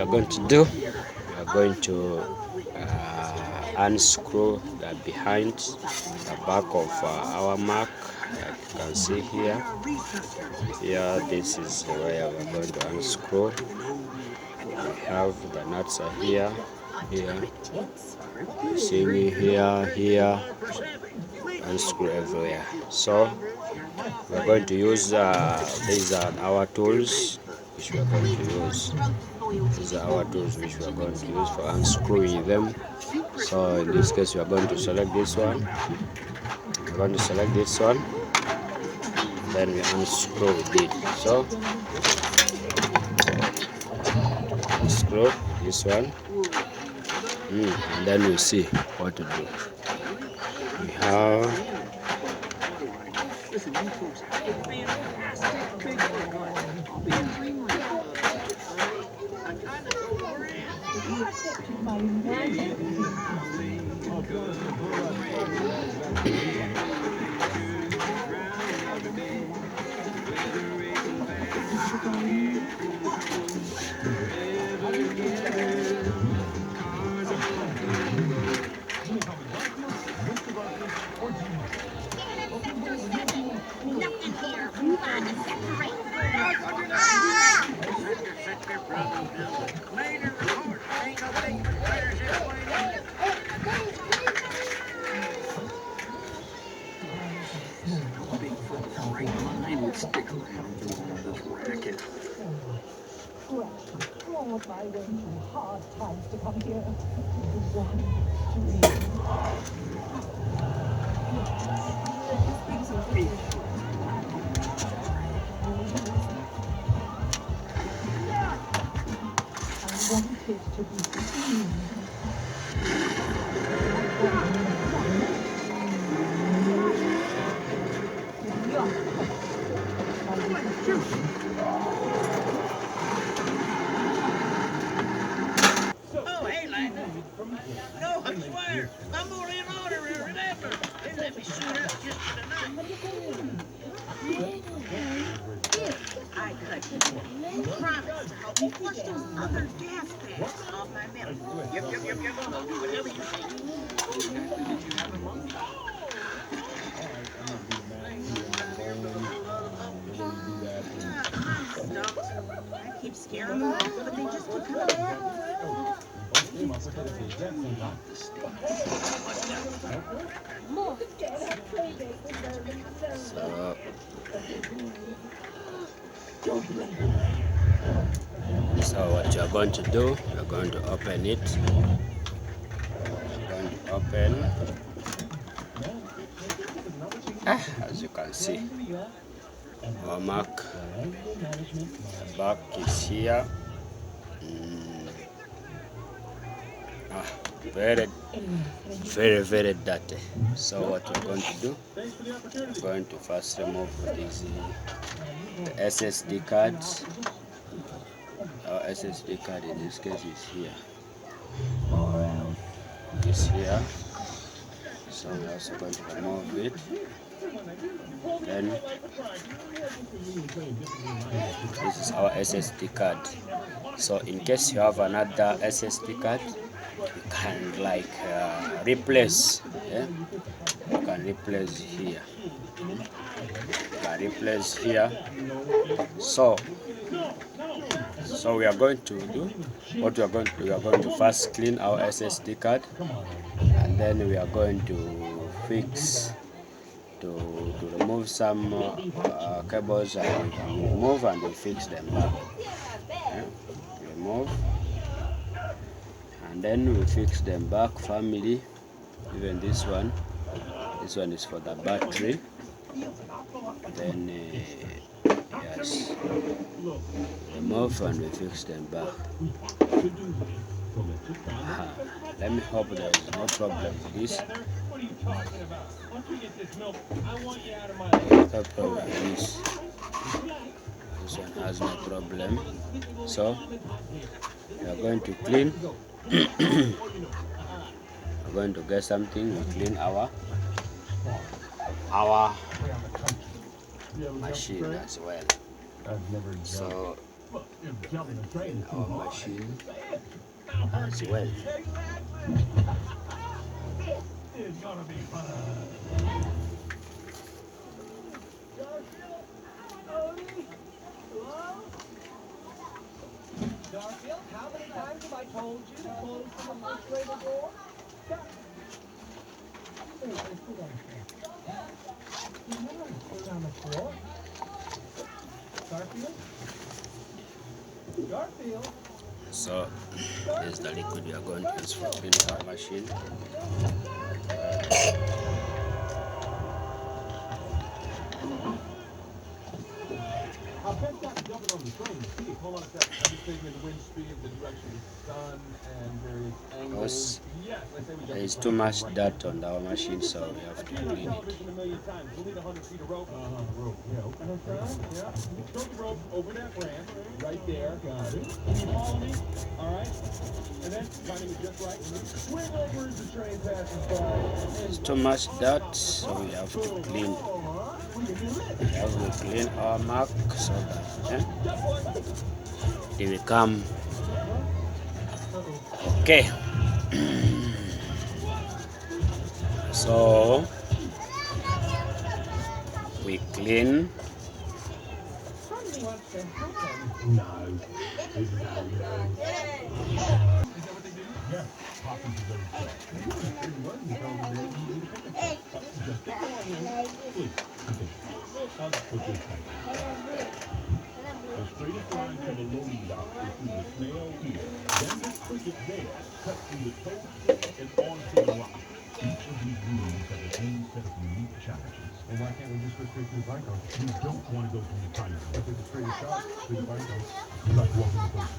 are going to do, we are going to unscrew the behind the back of our Mac, like you can see here. This is where we are going to unscrew. We have the nuts are here. You see me here, unscrew everywhere. So we are going to use these are our tools which we are going to use. These are our tools which we are going to use for unscrewing them. So in this case, we are going to select this one. We're going to select this one. Then we unscrew it. So unscrew this one. And then we see what to do. We have I went through hard times to come here. I wanted to be seen. No, I swear, I'm only an honorary, remember? They let me shoot up just for the night. I cut you. Promise to help me flush those other gas bags off my metal. Yep. I'll do whatever you say. I keep scaring them off, but they just keep coming back. So what you're going to do, you're going to open it. You're going to open. As you can see, our Mac, the back is here. Very dirty. So what we're going to do, we're going to first remove this the SSD cards. Our SSD card in this case is here. It's here. So we're also going to remove it. Then this is our SSD card. So in case you have another SSD card, you can like replace. Yeah? You can replace here. So we are going to do what we are going to do. We are going to first clean our SSD card, and then we are going to fix to remove some cables, and we remove and we fix them back. Yeah? Remove and then we fix them back. Family, even this one is for the battery. Then yes, remove and we fix them back. Let me hope there is no problem with this. No problem with this. This one has no problem. So we are going to clean. We're going to get something. We clean our machine as well. So our machine as well. Garfield, how many times have I told you to close the refrigerator door? Wait, let's put on the put on the floor. Garfield? Garfield? So here's the liquid we are going to use for cleaning our machine. I'll bet that jumping on the train to see. Hold on a second. I'm just thinking the wind speed, the direction of the sun, and various angles. Yes, let's say we There is too much dirt on our machine, so we have to clean it. television a million times. We'll need 100 feet of rope. Rope. Yeah, open that side. Yeah. Throw the rope over that ramp. Right there. Got it. Can you follow me? All right. And then, timing it just right. Swing over as the train passes by. There's too much dirt, so we have to clean. We have to clean our mark so that they will come okay. So we clean. Somebody wants to help him. No. Is that what they do? Yeah. Poppins is very good. Just get on in. Please. Put this back. The straightest line to the loading dock is through the snail here. Then this cricket there cuts through the toad and onto the rock. Each of these rooms have its own set of unique challenges. Well, why can't we just go straight through the bike? You don't want to go through the tiny one. If it's a straight shot through the bike, it's like walking with those